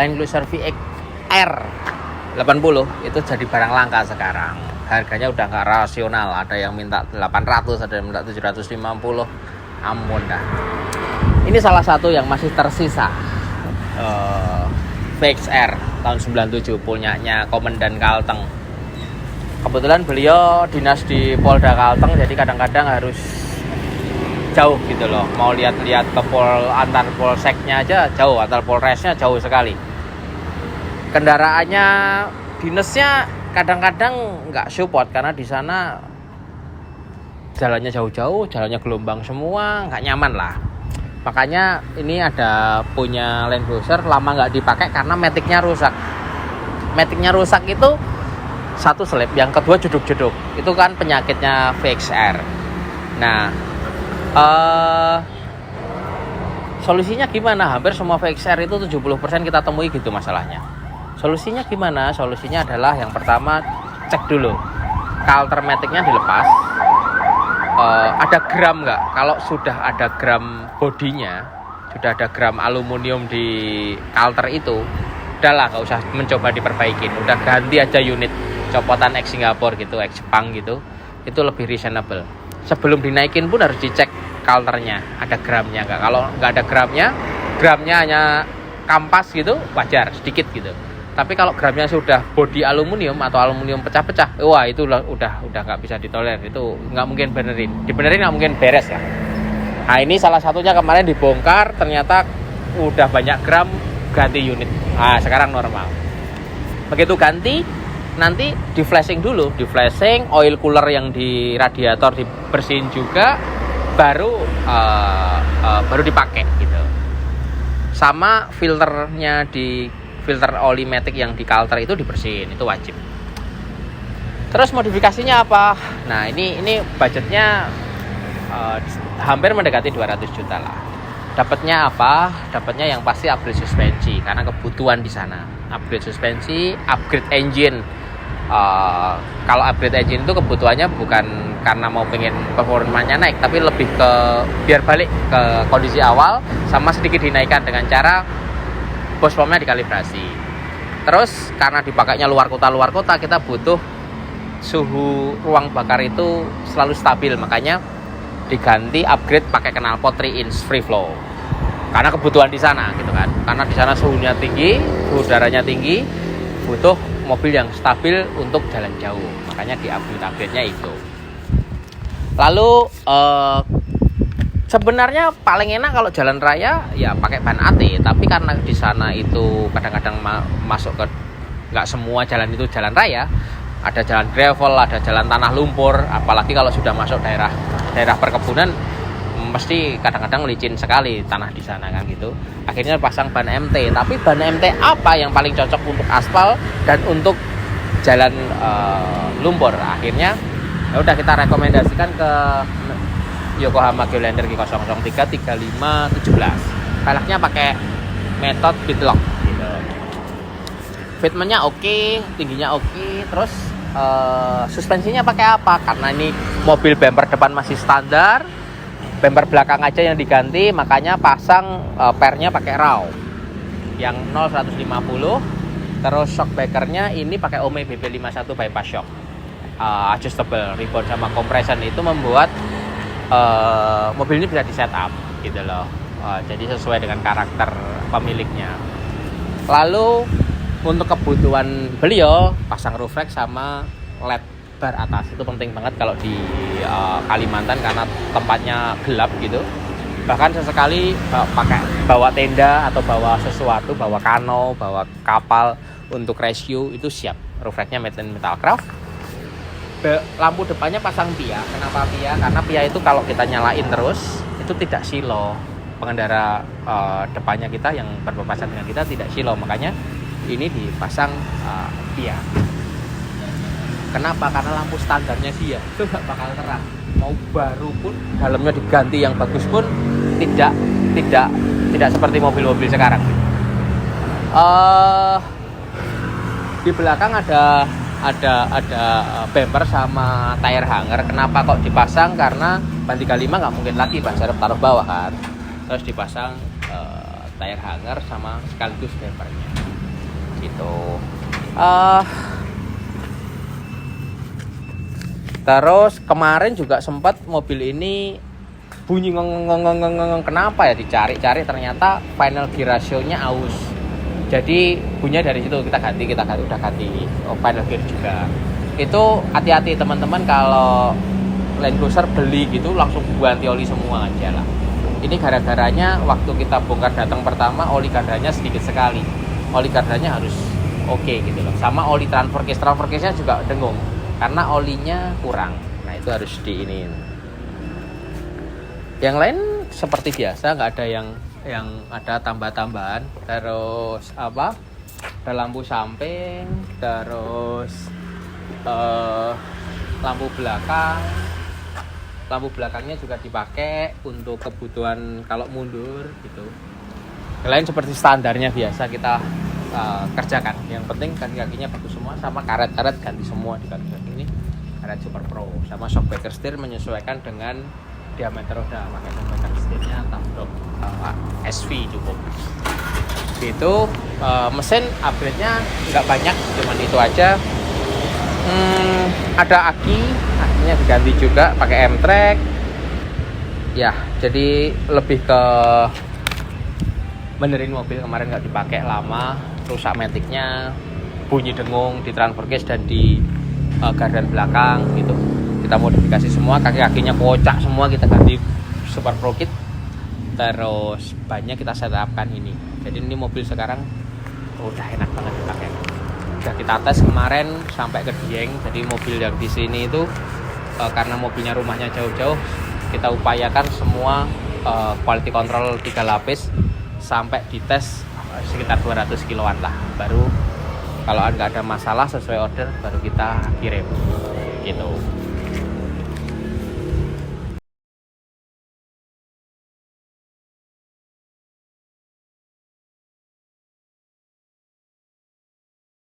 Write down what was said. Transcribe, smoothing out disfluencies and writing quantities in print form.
Land Cruiser VX R 80 itu jadi barang langka sekarang. Harganya udah nggak rasional, ada yang minta 800, ada yang minta 750. Ampun dah. Ini salah satu yang masih tersisa VXR tahun 97 punyanya Komandan Kalteng. Kebetulan beliau dinas di Polda Kalteng, jadi kadang-kadang harus jauh gitu loh. Mau lihat-lihat ke antar polseknya aja jauh, antar polresnya jauh sekali. Kendaraannya dinasnya kadang-kadang nggak support karena di sana jalannya jauh-jauh, jalannya gelombang semua, nggak nyaman lah. Makanya ini ada punya Land Cruiser lama nggak dipakai karena maticnya rusak. Maticnya rusak itu satu selip, yang kedua jeduk-jeduk. Itu kan penyakitnya VXR. Nah, solusinya gimana? Hampir semua VXR itu 70% kita temui gitu masalahnya. Solusinya gimana? Solusinya adalah yang pertama, cek dulu kalter maticnya dilepas. Ada gram nggak? Kalau sudah ada gram bodinya, sudah ada gram aluminium di kalter itu, udahlah nggak usah mencoba diperbaikin, udah ganti aja unit, copotan X Singapura gitu, X Jepang gitu, itu lebih reasonable. Sebelum dinaikin pun harus dicek kalternya ada gramnya nggak. Kalau nggak ada gramnya hanya kampas gitu, wajar sedikit gitu. Tapi kalau gramnya sudah bodi aluminium atau aluminium pecah-pecah, wah itu udah nggak bisa ditolerir, itu nggak mungkin dibenerin nggak mungkin beres lah. Nah ini salah satunya kemarin dibongkar, ternyata udah banyak gram, ganti unit. Nah sekarang normal. Begitu ganti, nanti di flashing dulu, oil cooler yang di radiator dibersihin juga, baru dipakai gitu. Sama filter oli matic yang di kalter itu dibersihin, itu wajib. Terus modifikasinya apa? Nah ini budgetnya hampir mendekati 200 juta lah. Dapatnya apa? Dapatnya yang pasti upgrade suspensi, karena kebutuhan di sana. Upgrade suspensi, upgrade engine. Kalau upgrade engine itu kebutuhannya bukan karena mau pengen performanya naik, tapi lebih ke biar balik ke kondisi awal, sama sedikit dinaikkan dengan cara bos pumpnya dikalibrasi. Terus karena dipakainya luar kota, kita butuh suhu ruang bakar itu selalu stabil, makanya diganti upgrade pakai knalpot 3 inch free flow. Karena kebutuhan di sana gitu kan. Karena di sana suhunya tinggi, suhu udaranya tinggi, butuh mobil yang stabil untuk jalan jauh. Makanya di upgrade-nya itu. Lalu sebenarnya paling enak kalau jalan raya ya pakai ban AT, tapi karena di sana itu kadang-kadang masuk ke nggak semua jalan itu jalan raya, ada jalan gravel, ada jalan tanah lumpur, apalagi kalau sudah masuk daerah perkebunan, mesti kadang-kadang licin sekali tanah di sana kan gitu. Akhirnya pasang ban MT, tapi ban MT apa yang paling cocok untuk aspal dan untuk jalan lumpur? Akhirnya ya udah kita rekomendasikan ke Yokohama Geolandar G003 3517. Velgnya pakai metode bitlock gitu. Fitmentnya oke, tingginya oke. Terus suspensinya pakai apa? Karena ini mobil bumper depan masih standar, bumper belakang aja yang diganti, makanya pasang pernya pakai raw yang 0-150. Terus shock breakernya ini pakai Ome BB51 bypass shock, adjustable ribbon sama compression. Itu membuat mobil ini bisa di setup gitu loh, jadi sesuai dengan karakter pemiliknya. Lalu untuk kebutuhan beliau pasang roof rack sama LED bar atas, itu penting banget kalau di Kalimantan karena tempatnya gelap gitu. Bahkan sesekali bawa tenda atau bawa sesuatu, bawa kano, bawa kapal untuk rescue, itu siap. Roof racknya made in Metalcraft. Lampu depannya pasang pia. Kenapa pia? Karena pia itu kalau kita nyalain terus itu tidak silo. Pengendara depannya kita yang berpapasan dengan kita tidak silo, makanya ini dipasang pia. Kenapa? Karena lampu standarnya dia itu nggak bakal terang. Mau baru pun dalamnya diganti yang bagus pun tidak seperti mobil-mobil sekarang. Di belakang ada bumper sama tire hanger. Kenapa kok dipasang? Karena ban 35 nggak mungkin lagi ban serep taruh bawah kan. Terus dipasang tire hanger sama sekaligus bumpernya. gitu. Terus kemarin juga sempat mobil ini bunyi ngong. Kenapa ya, dicari-cari ternyata final gear ratio-nya aus. Jadi bunyinya dari situ kita ganti udah ganti final gear juga. Itu hati-hati teman-teman kalau Land Cruiser beli gitu langsung ganti oli semua aja lah. Ini gara-garanya waktu kita bongkar datang pertama oli gardanya sedikit sekali. Oli gardanya harus oke gitu loh. Sama oli transfer case-nya juga dengung karena olinya kurang. Nah itu harus diinin. Yang lain seperti biasa, nggak ada yang ada tambah-tambahan. Terus ada lampu samping, terus lampu belakangnya juga dipakai untuk kebutuhan kalau mundur gitu. Yang lain seperti standarnya biasa kita kerjakan. Yang penting kaki-kakinya bagus semua, sama karet-karet ganti semua di kaki-kaki ini. Karet Super Pro sama shockbreaker setir menyesuaikan dengan diameter roda, pakai shockbreaker setirnya Tafdog SV cukup. Gitu. Mesin upgrade-nya nggak banyak, cuman itu aja. Ada akinya diganti juga pakai M-Track. Ya, jadi lebih ke benerin mobil kemarin nggak dipakai lama, rusak maticnya, bunyi dengung di transfer case dan di gardan belakang gitu. Kita modifikasi semua, kaki-kakinya kocak semua kita ganti Super Pro Kit. Terus bannya kita setupkan ini. Jadi ini mobil sekarang udah enak banget dipakai. Udah kita tes kemarin sampai ke Dieng. Jadi mobil yang di sini itu karena mobilnya rumahnya jauh-jauh, kita upayakan semua quality control 3 lapis sampai dites sekitar 200 kiloan lah. Baru kalau nggak ada masalah sesuai order baru kita kirim gitu.